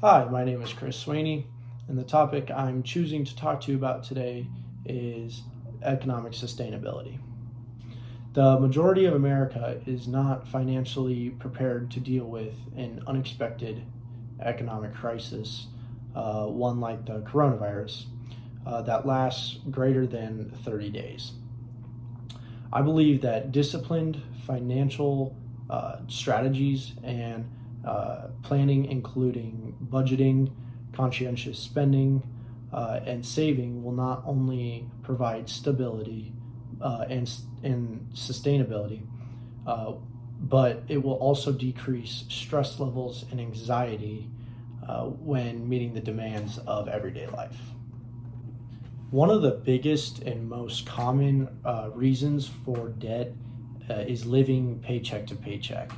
Hi, my name is Swaney, and the topic I'm choosing to talk to you about today is economic sustainability. The majority of America is not financially prepared to deal with an unexpected economic crisis, one like the coronavirus, that lasts greater than 30 days. I believe that disciplined financial strategies and planning, including budgeting, conscientious spending, and saving, will not only provide stability and sustainability, uh, but it will also decrease stress levels and anxiety when meeting the demands of everyday life. One of the biggest and most common reasons for debt is living paycheck to paycheck.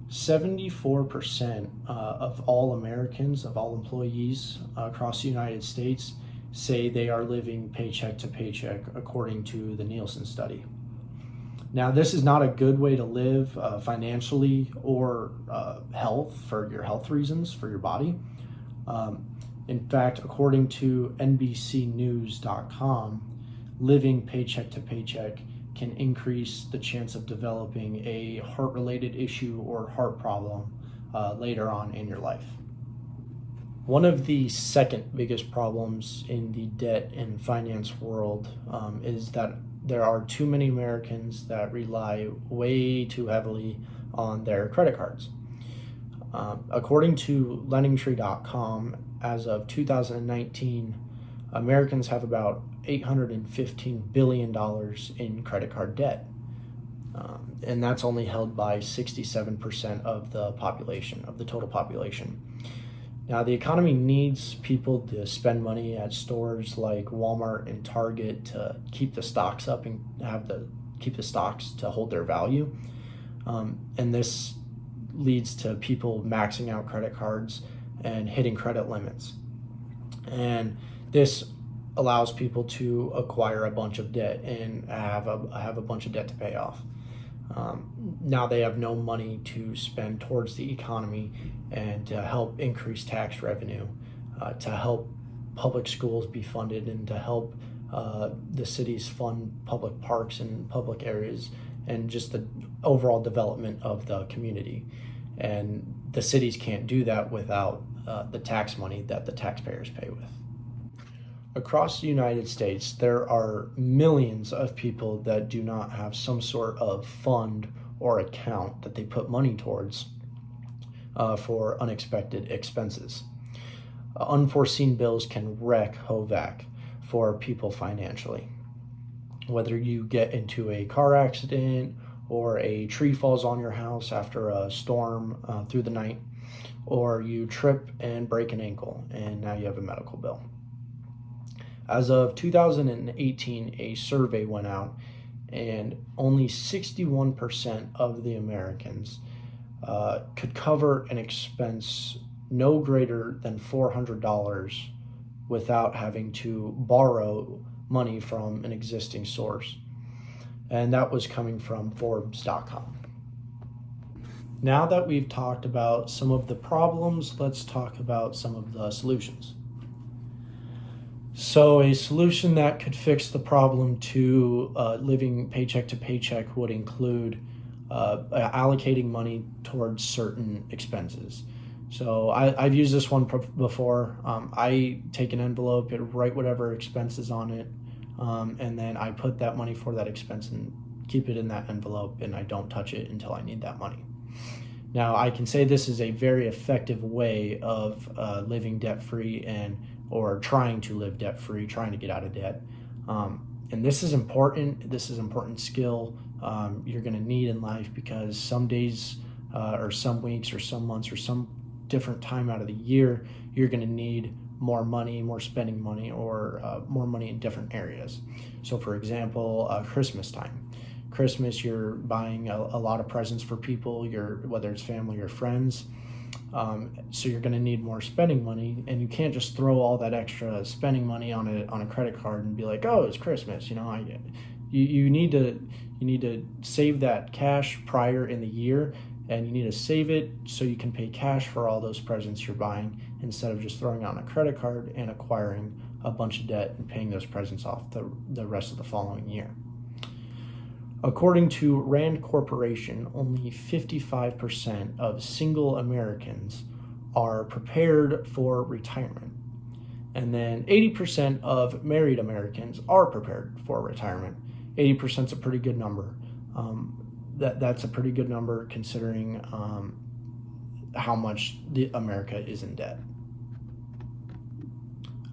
74% of all Americans, of all employees across the United States, say they are living paycheck to paycheck, according to the Nielsen study. Now, this is not a good way to live financially or for your health reasons, for your body. In fact, according to NBCnews.com, living paycheck to paycheck can increase the chance of developing a heart-related issue or heart problem later on in your life. One of the second biggest problems in the debt and finance world is that there are too many Americans that rely way too heavily on their credit cards. According to LendingTree.com, as of 2019, Americans have about $815 billion in credit card debt. And that's only held by 67% of the population, of the total population. Now, the economy needs people to spend money at stores like Walmart and Target to keep the stocks up and keep the stocks to hold their value. And this leads to people maxing out credit cards and hitting credit limits. And this allows people to acquire a bunch of debt and have a bunch of debt to pay off. Now they have no money to spend towards the economy and to help increase tax revenue, to help public schools be funded, and to help the cities fund public parks and public areas and just the overall development of the community. And the cities can't do that without the tax money that the taxpayers pay with. Across the United States, there are millions of people that do not have some sort of fund or account that they put money towards for unexpected expenses. Unforeseen bills can wreak havoc for people financially. Whether you get into a car accident or a tree falls on your house after a storm through the night, or you trip and break an ankle and now you have a medical bill. As of 2018, a survey went out, and only 61% of the Americans could cover an expense no greater than $400 without having to borrow money from an existing source. And that was coming from Forbes.com. Now that we've talked about some of the problems, let's talk about some of the solutions. So a solution that could fix the problem to living paycheck to paycheck would include allocating money towards certain expenses. So I've used this one before. I take an envelope, write whatever expenses on it, and then I put that money for that expense and keep it in that envelope, and I don't touch it until I need that money. Now, I can say this is a very effective way of living debt-free or trying to live debt-free, trying to get out of debt. And this is important. This is an important skill you're going to need in life, because some days or some weeks or some months or some different time out of the year, you're going to need more money, more spending money, or more money in different areas. So for example, Christmas time. Christmas, you're buying a lot of presents for people, whether it's family or friends. So you're going to need more spending money, and you can't just throw all that extra spending money on a credit card and be like, oh, it's Christmas. You need to save that cash prior in the year and you need to save it so you can pay cash for all those presents you're buying instead of just throwing on a credit card and acquiring a bunch of debt and paying those presents off the rest of the following year. According to Rand Corporation, only 55% of single Americans are prepared for retirement. And then 80% of married Americans are prepared for retirement. 80% is a pretty good number. That's a pretty good number considering how much America is in debt.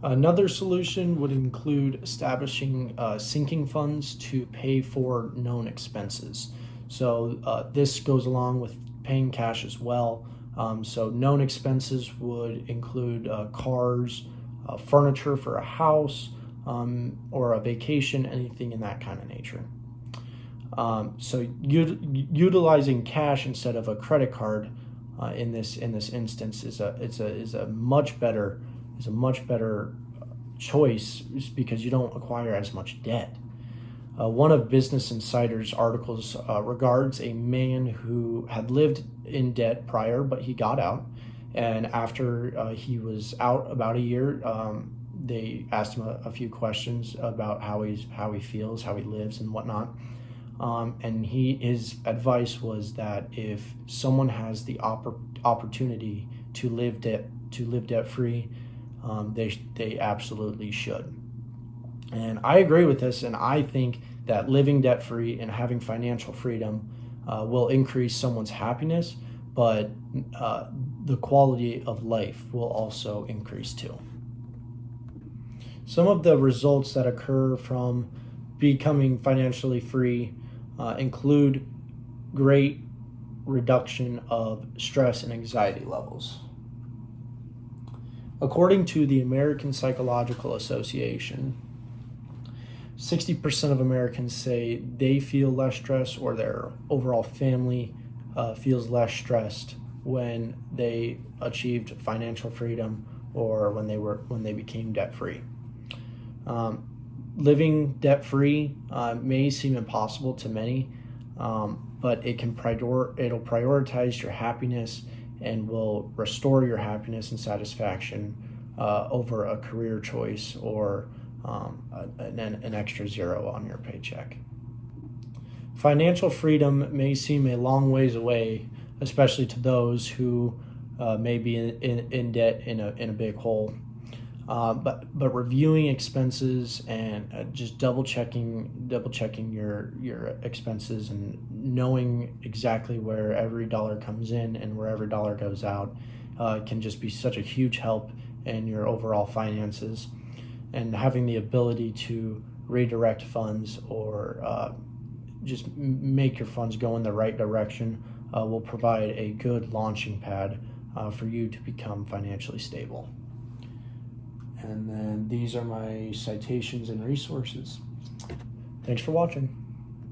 Another solution would include establishing sinking funds to pay for known expenses. So this goes along with paying cash as well. So known expenses would include cars, furniture for a house, or a vacation, anything in that kind of nature. So utilizing cash instead of a credit card in this instance is a much better choice because you don't acquire as much debt. One of Business Insider's articles regards a man who had lived in debt prior, but he got out. And after he was out about a year, they asked him a few questions about how he feels, how he lives, and whatnot. And his advice was that if someone has the opportunity to live debt free, they absolutely should. And I agree with this, and I think that living debt free and having financial freedom will increase someone's happiness, but the quality of life will also increase too. Some of the results that occur from becoming financially free include great reduction of stress and anxiety levels. According to the American Psychological Association, 60% of Americans say they feel less stressed or their overall family feels less stressed when they achieved financial freedom or when they became debt-free. Living debt-free may seem impossible to many, but it'll prioritize your happiness and will restore your happiness and satisfaction over a career choice or an extra zero on your paycheck. Financial freedom may seem a long ways away, especially to those who may be in debt in a big hole. But reviewing expenses and just double checking your expenses and knowing exactly where every dollar comes in and where every dollar goes out can just be such a huge help in your overall finances. And having the ability to redirect funds or just make your funds go in the right direction will provide a good launching pad for you to become financially stable. And then these are my citations and resources. Thanks for watching.